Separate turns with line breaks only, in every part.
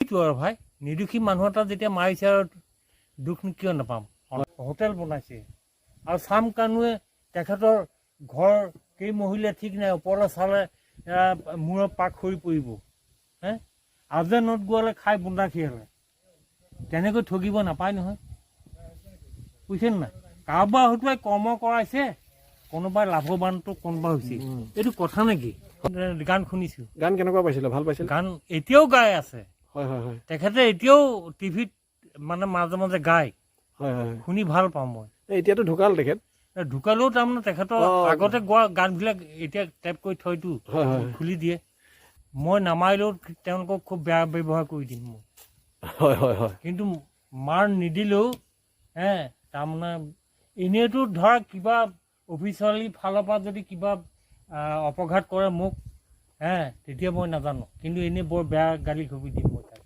সেইটো আৰু ভাই নিৰ্দোষী মানুহ এটা যেতিয়া মাৰিছে আৰু দুখ কিয় নাপাম। হোটেল বনাইছে আৰু চাম কানুৱে তেখেতৰ ঘৰ কেই মহিলা ঠিক নাই, ওপৰলৈ চালে মূৰৰ পাক সৰি পৰিব। হে আজে নোট গোৱালে খাই বুন্দা খিয়ালে তেনেকৈ ঠগিব নাপায় নহয়, বুজিছে নাই। কাৰোবাৰ হয়তো কৰ্ম কৰাইছে, কোনোবাই লাভৱানটো কোনোবা হৈছে, এইটো কথা নেকি। গান শুনিছো।
গান কেনেকুৱা পাইছিলে? ভাল পাইছিলে?
গান এতিয়াও গাই আছে।
হয় হয় হয়।
তেখেতে এতিয়াও টিভিত মানে মাজে মাজে গায়।
হয় হয়।
শুনি ভাল পাওঁ মই।
এতিয়াতো ঢুকাল তেখেত।
ঢুকালেও তাৰমানে তেখেতৰ আগতে গোৱা গানবিলাক এতিয়া টেপ কৰি থয়তো,
হয় হয়
খুলি দিয়ে। মই নামাৰিলেও তেওঁলোকক খুব বেয়া ব্যৱহাৰ কৰি দিম মই।
হয় হয় হয়।
কিন্তু মাৰ নিদিলেও তাৰমানে এনেইতো ধৰা কিবা অফিচিয়েলি ফালৰ পৰা যদি কিবা অপঘাত কৰে মোক তেতিয়া মই নাজানো, কিন্তু এনেই বৰ বেয়া গালি খুবি দিম মই তাক।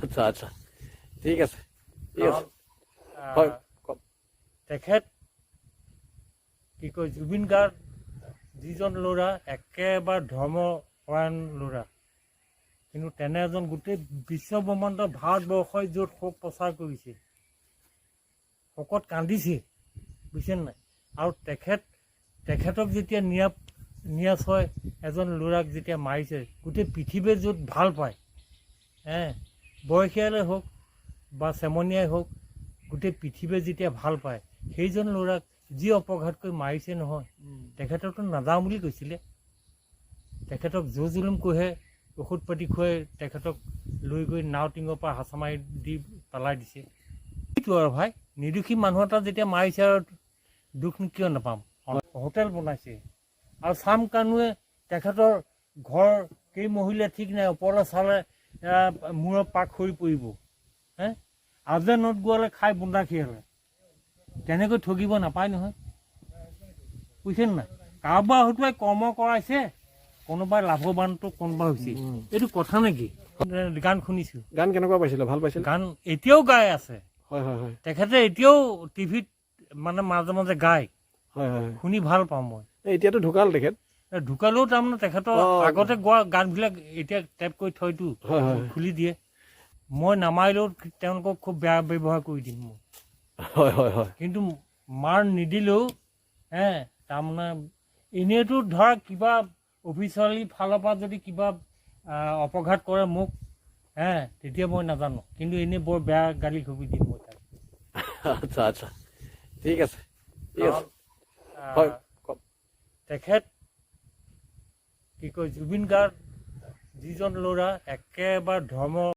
আচ্ছা আচ্ছা, ঠিক আছে ঠিক আছে। হয় কওক।
তেখেত কি কয়, জুবিন গাৰ্গ যিজন ল'ৰা একেবাৰে ধৰ্মপৰায়ণ ল'ৰা, কিন্তু তেনে এজন গোটেই বিশ্বব্ৰহ্মাণ্ড ভাৰতবৰ্ষই য'ত শোক প্ৰচাৰ কৰিছে, শোকত কান্দিছে, বুজিছে নাই। আৰু তেখেতক যেতিয়া নিয়াছ হয়, এজন ল'ৰাক যেতিয়া মাৰিছে, গোটেই পৃথিৱীয়ে য'ত ভাল পায়, বয়সীয়ালে হওক বা চেমনীয়াই হওক, গোটেই পৃথিৱীয়ে যেতিয়া ভাল পায়, সেইজন ল'ৰাক যি অপঘাত কৰি মাৰিছে নহয়, তেখেতকতো নাযাওঁ বুলি কৈছিলে। তেখেতক জোৰ জুলুম কৈহে ঔষধ পাতি খুৱাই তেখেতক লৈ গৈ নাও টিঙৰ পৰা হাঁচা মাৰি দি পেলাই দিছে। সেইটো আৰু ভাই নিৰ্দোষী মানুহ এটা যেতিয়া মাৰিছে আৰু দুখ কিয় নাপাম। হোটেল বনাইছে আৰু চাম কানুৱে তেখেতৰ ঘৰ কেই মহিলা ঠিক নাই, ওপৰলৈ চালে মূৰৰ পাক সৰি পৰিব। আজে নোট গোৱালে খাই বুন্দা খিয়ালে তেনেকৈ ঠগিব নাপায় নহয়, বুজিছে নাই। কাৰোবাৰ হয়তো কৰ্ম কৰাইছে, কোনোবাই লাভৱানটো কোনোবা হৈছে, এইটো কথা নেকি। গান শুনিছো।
গান কেনেকুৱা পাইছিলে? ভাল পাইছিলে?
গান এতিয়াও গাই আছে।
হয় হয় হয়।
তেখেতে এতিয়াও টিভিত মানে মাজে মাজে গায়।
হয় হয়।
শুনি ভাল পাওঁ মই।
এতিয়াতো ঢুকাল তেখেত।
ঢুকালেও তাৰমানে তেখেতৰ আগতে গোৱা গানবিলাক এতিয়া টেপ কৰি থয়তো,
হয় হয়
খুলি দিয়ে। মই নামাৰিলেও তেওঁলোকক খুব বেয়া ব্যৱহাৰ কৰি দিম মই।
হয় হয় হয়।
কিন্তু মাৰ নিদিলেও তাৰমানে এনেইতো ধৰা কিবা অফিচিয়েলি ফালৰ পৰা যদি কিবা অপঘাত কৰে মোক তেতিয়া মই নাজানো, কিন্তু এনেই বৰ বেয়া গালি খুবি দিম মই তাক।
আচ্ছা আচ্ছা, ঠিক আছে ঠিক আছে। হয় কওক।
তেখেত কি কয়, জুবিন গাৰ্গ যিজন ল'ৰা একেবাৰে